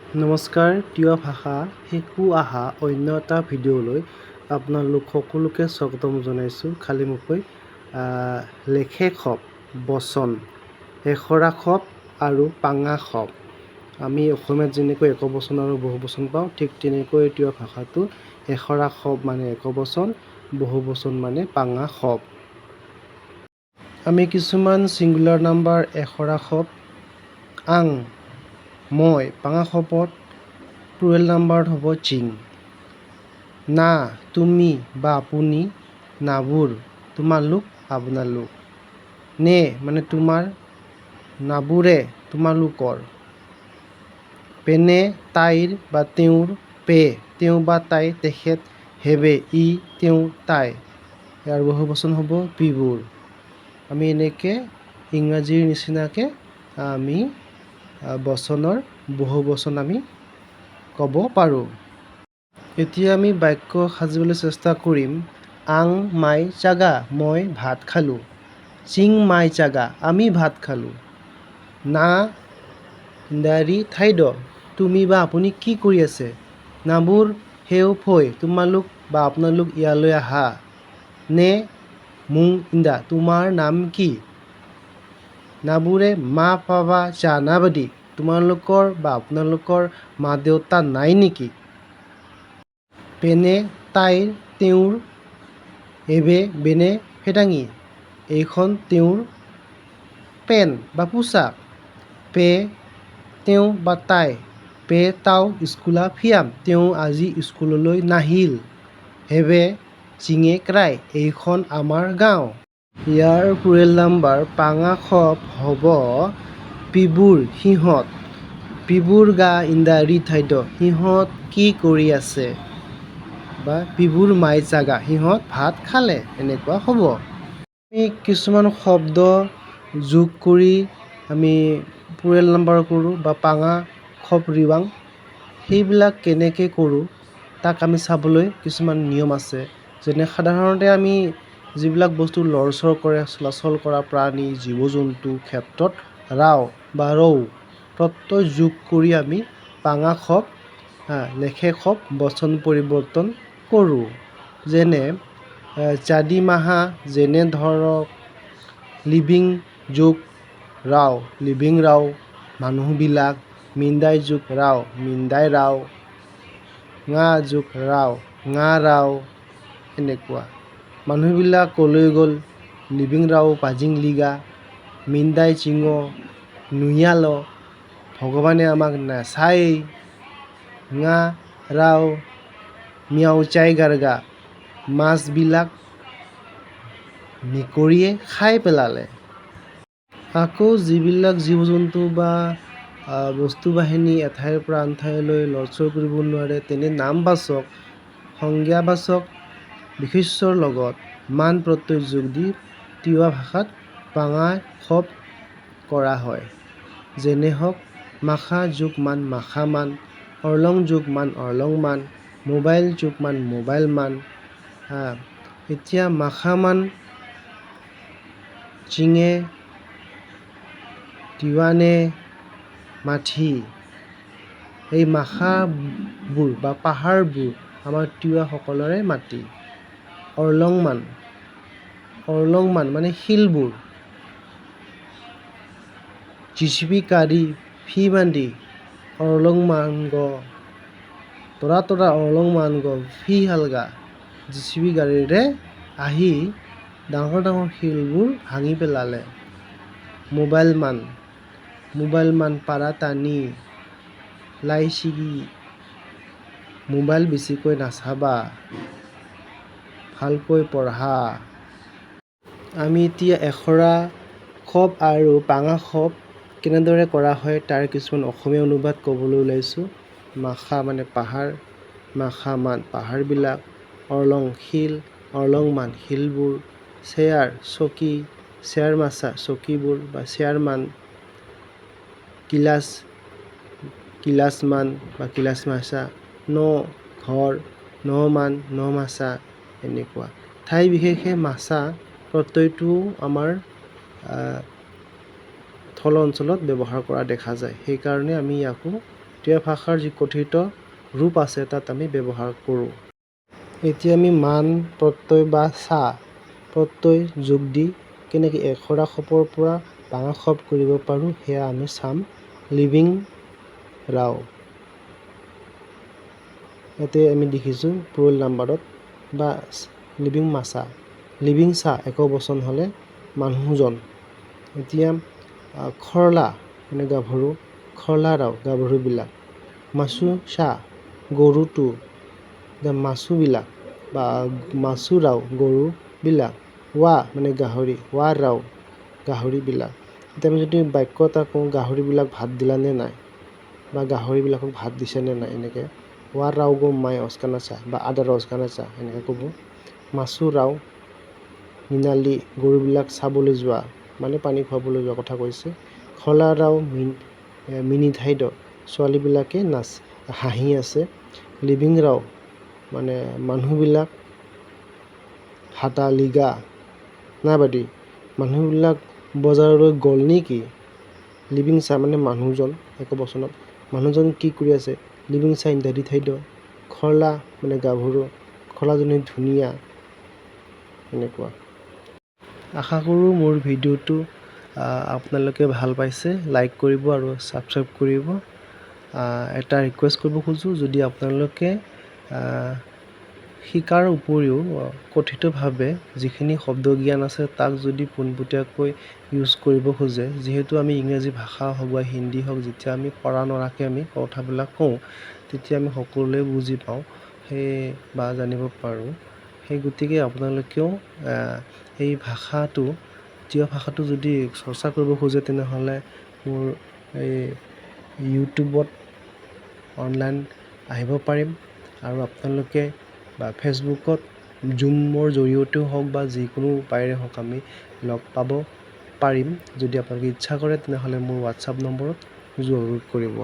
নমস্কাৰ, তিৱা ভাষা শিকো অহা অন্য এটা ভিডিঅ'লৈ আপোনালোক সকলোকে স্বাগতম জনাইছোঁ। খালীমুখকৈ লেখে খপ, বচন, এশৰা খপ আৰু পাঙা খপ। আমি অসমীয়াত যেনেকৈ একবচন আৰু বহুবচন পাওঁ, ঠিক তেনেকৈ তিৱা ভাষাটো এশৰা খপ মানে একবচন, বহুবচন মানে পাঙা খপ। আমি কিছুমান ছিংগুলাৰ নাম্বাৰ এশৰা খপ, আং, মই, পাঙা খপত প্লুৰেল নাম্বাৰত হ'ব চিং। না, তুমি বা আপুনি, নাবোৰ, তোমালোক, আপোনালোক। নে মানে তোমাৰ, নাবোৰে, তোমালোকৰ। পেনে, তাইৰ বা তেওঁৰ, পে, তেওঁ বা তাই, তেখেত, হেবে, ই, তেওঁ, তাই। ইয়াৰ বহুবচন হ'ব পিবোৰ। আমি এনেকৈ ইংৰাজীৰ নিচিনাকৈ আমি বচনৰ বহুবচন আমি ক'ব পাৰোঁ। এতিয়া আমি বাক্য সাজিবলৈ চেষ্টা কৰিম। আং মাই জাগা, মই ভাত খালোঁ। চিং মাই জাগা, আমি ভাত খালোঁ। না ইণ্ডাৰী ঠাইড, তুমি বা আপুনি কি কৰি আছে? নাবোৰ হেও ফৈ, তোমালোক বা আপোনালোক ইয়ালৈ আহা। নে মুং ইণ্ডা, তোমাৰ নাম কি? নাবোৰে মা পাবা জানাবাদী, তোমালোকৰ বা আপোনালোকৰ মা দেউতা নাই নেকি? পেনে তাইৰ, তেওঁৰ, এবে বেনে ফেদাঙি, এইখন তেওঁৰ পেণ্ট বা পোছাক। পে তেওঁ বা তাই, পে তাও স্কুলা ফিয়াম, তেওঁ আজি স্কুললৈ নাহিল। হেবে চিঙে ক্ৰাই, এইখন আমাৰ গাঁও। ইয়াৰ প্লুৰেল নাম্বাৰ পাঙা খপ হ'ব পিবোৰ, সিহঁত। পিবোৰ গা ইণ্ডাৰী ঠাইড, সিহঁত কি কৰি আছে? বা পিবোৰ মাই জাগা, সিহঁত ভাত খালে, এনেকুৱা হ'ব। আমি কিছুমান শব্দ যোগ কৰি আমি প্লুৰেল নাম্বাৰ কৰোঁ বা পাঙা খপ ৰিৱাং, সেইবিলাক কেনেকৈ কৰোঁ তাক আমি চাবলৈ কিছুমান নিয়ম আছে। যেনে সাধাৰণতে আমি যিবিলাক বস্তু লৰচৰ কৰে, চলাচল কৰা প্ৰাণী, জীৱ জন্তুৰ ক্ষেত্ৰত ৰাও বা ৰৌ প্ৰত্যয় যোগ কৰি আমি পাঙা খপ, লেখে খপ বচন পৰিৱৰ্তন কৰোঁ। যেনে জাদি মাহা, যেনে ধৰক লিভিং যোগ ৰাও, লিভিং ৰাও, মানুহবিলাক। মিণ্ডাই যোগ ৰাও, মিণ্ডাই ৰাও। ঙা যোগ ৰাও, ঙা ৰাও, এনেকুৱা। মানুহবিলাক ক'লৈ গ'ল, লিভিং ৰাও পাজিং লিগা। মিণ্ডাই চিঙ, নুয়াল, ভগৱানে আমাক নাচায়েই। ঙা ৰাও মিয়াওচাই গাৰগা, মাছবিলাক মেকুৰীয়ে খাই পেলালে। আকৌ যিবিলাক জীৱ জন্তু বা বস্তু বাহিনী এঠাইৰ পৰা আন ঠাইলৈ লৰচৰ কৰিব নোৱাৰে, তেনে নামবাচক, সংজ্ঞাবাচক বিশেষ্যৰ লগত মান প্ৰত্যয় যোগ দি তিৱা ভাষাত পাঙা খপ কৰা হয়। যেনে হওক মাখা যোগ মান, মাখা মান। অৰলং যোগ মান, অৰলং মান। মোবাইল যোগ মান, মোবাইল মান। এতিয়া মাখা মান চিঙে, তিৱানে, মাথি। এই মাখাবোৰ বা পাহাৰবোৰ আমাৰ তিৱাসকলৰে মাটি। অৰলং মান, অৰলং মান মানে শিলবোৰ। জিচিপি কাৰি ফি বান্ধি, অৰলং মান গ, তৰা তৰা অৰলং মান গ ফি হালগা। জিচিপি গাড়ীৰে আহি ডাঙৰ ডাঙৰ শিলবোৰ ভাঙি পেলালে। মোবাইল মান, মোবাইল মান পাৰা টানি, লাই ছিগি। মোবাইল বেছিকৈ নাচাবা, ভালকৈ পঢ়া। আমি এতিয়া এশৰা খপ আৰু পাঙা খপ কেনেদৰে কৰা হয় তাৰ কিছুমান অসমীয়া অনুবাদ ক'বলৈ ওলাইছোঁ। মাখা মানে পাহাৰ, মাখা মান পাহাৰবিলাক। অৰলং শিল, অৰলং মান শিলবোৰ। চেয়াৰ চকী, চেয়াৰ মাচা চকীবোৰ বা চেয়াৰ মান। কিলাচ, কিলাচ মান বা কিলাচ মাচা। ন ঘৰ, ন মান, ন মাচা, এনেকুৱা। ঠাই বিশেষে মাচা প্ৰত্যয়টোও আমাৰ থল অঞ্চলত ব্যৱহাৰ কৰা দেখা যায়। সেইকাৰণে আমি ইয়াকো টিয়া ভাষাৰ যি কথিত ৰূপ আছে তাত আমি ব্যৱহাৰ কৰোঁ। এতিয়া আমি মান প্ৰত্যয় বা চা প্ৰত্যয় যোগ দি কেনেকৈ এখৰা শব্দৰ পৰা ভাঙা শব্দ কৰিব পাৰোঁ সেয়া আমি চাম। লিভিং ৰাও, ইয়াতে আমি দেখিছোঁ প্লুৰেল নাম্বাৰত, বা লিভিং মাছা, লিভিং চা একক বচন হ'লে মানুহজন। এতিয়া খৰলা মানে গাভৰু, খৰলা ৰাও গাভৰুবিলাক। মাছু চা গৰুটো, মাছুবিলাক বা মাছু ৰাও গৰুবিলাক। ৱা মানে গাহৰি, ৱা ৰাও গাহৰিবিলাক। এতিয়া আমি যদি বাক্য এটা কওঁ গাহৰিবিলাক ভাত দিলানে নাই, বা গাহৰিবিলাকক ভাত দিছেনে নাই, এনেকৈ ৱা ৰাও গো মাই অস্কানাচা বা আদাৰ অস্কানাচা এনেকৈ ক'ব। মাছু ৰাও মিনালি গৰুবিলাক চাবলৈ যোৱা মানে পানী খুৱাবলৈ যোৱা কথা কৈছে। খলা ৰাও মিনি ঠাইড ছোৱালীবিলাকে হাঁহি আছে। লিভিং ৰাও মানে মানুহবিলাক হাতা লিগা নাবাদি, মানুহবিলাক বজাৰলৈ গ'ল নেকি। লিভিং চা মানে মানুহজন একক বচনত, মানুহজন কি কৰি আছে, লিভিং চা ইন দাদি ঠাইড। খৰলা মানে গাভৰু, খৰলাজনী ধুনীয়া, এনেকুৱা। আশা কৰোঁ মোৰ ভিডিঅ'টো আপোনালোকে ভাল পাইছে। লাইক কৰিব আৰু ছাবস্ক্ৰাইব কৰিব। এটা ৰিকুৱেষ্ট কৰিব খোজোঁ, যদি আপোনালোকে শিকাৰ উপৰিও কথিতভাৱে যিখিনি শব্দ জ্ঞান আছে তাক যদি পোনপটীয়াকৈ ইউজ কৰিব খোজে, যিহেতু আমি ইংৰাজী ভাষা হওক বা হিন্দী হওক যেতিয়া আমি কৰা নৰাকৈ আমি কথাবিলাক কওঁ তেতিয়া আমি সকলোৱে বুজি পাওঁ বা জানিব পাৰোঁ। সেই গতিকে আপোনালোকেও এই ভাষাটো টিয়া ভাষাটো যদি চৰ্চা কৰিব খোজে তেনেহ'লে মোৰ এই ইউটিউবত অনলাইন আহিব পাৰিম, আৰু আপোনালোকে বা ফেচবুকত জুমৰ জৰিয়তেও হওক বা যিকোনো উপায়েৰে হওক আমি লগ পাব পাৰিম। যদি আপোনালোকে ইচ্ছা কৰে তেনেহ'লে মোৰ হোৱাটছআপ নম্বৰত যোগাযোগ কৰিব।